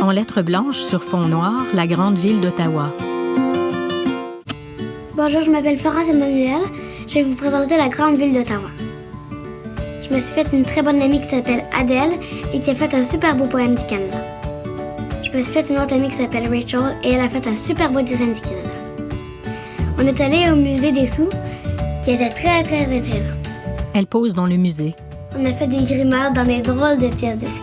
En lettres blanches sur fond noir, la grande ville d'Ottawa. Bonjour, je m'appelle Florence Emmanuel. Je vais vous présenter la grande ville d'Ottawa. Je me suis fait une très bonne amie qui s'appelle Adèle et qui a fait un super beau poème du Canada. Je me suis fait une autre amie qui s'appelle Rachel et elle a fait un super beau dessin du Canada. On est allé au musée des Sous qui était très intéressant. Elle pose dans le musée. On a fait des grimaces dans des drôles de pièces dessus.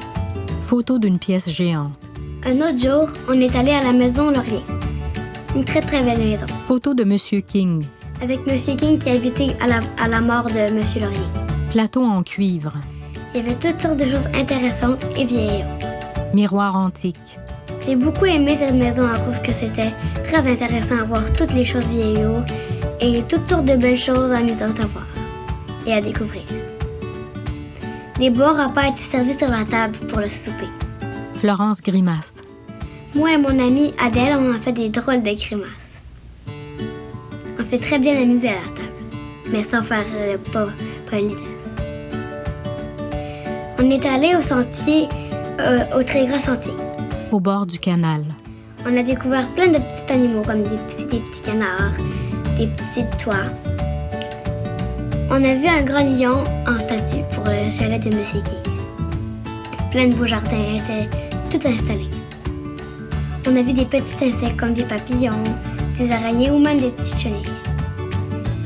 Photo d'une pièce géante. Un autre jour, on est allé à la maison Laurier. Une très belle maison. Photo de Monsieur King. Avec M. King qui a habité à la mort de M. Laurier. Plateau en cuivre. Il y avait toutes sortes de choses intéressantes et vieillottes. Miroir antique. J'ai beaucoup aimé cette maison à cause que c'était très intéressant à voir toutes les choses vieillottes et toutes sortes de belles choses amusantes à voir et à découvrir. Des bons repas étaient servis sur la table pour le souper. Florence grimace. Moi et mon amie Adèle, on a fait des drôles de grimaces. On s'est très bien amusés à la table, mais sans faire politesse. On est allé au sentier, au très grand sentier. Au bord du canal. On a découvert plein de petits animaux, comme des petits canards, des petites toies. On a vu un grand lion en statue pour le chalet de M. King. Plein de beaux jardins étaient tout installés. On a vu des petits insectes comme des papillons, des araignées ou même des petites chenilles.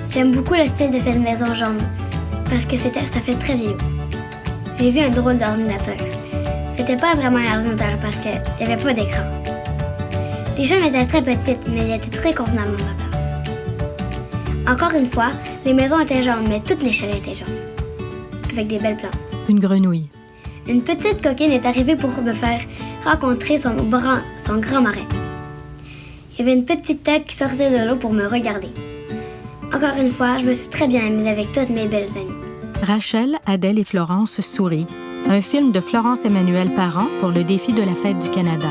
J'aime beaucoup le style de cette maison jaune parce que ça fait très vieillot. J'ai vu un drôle d'ordinateur. C'était pas vraiment un ordinateur parce qu'il n'y avait pas d'écran. Les chambres étaient très petites, mais elles étaient très convenablement à la place. Encore une fois, les maisons étaient jaunes, mais toutes les chalets étaient jaunes, avec des belles plantes. Une grenouille. Une petite coquine est arrivée pour me faire rencontrer son grand marin. Il y avait une petite tête qui sortait de l'eau pour me regarder. Encore une fois, je me suis très bien amusée avec toutes mes belles amies. Rachel, Adèle et Florence sourient. Un film de Florence Emmanuel Parent pour le défi de la Fête du Canada.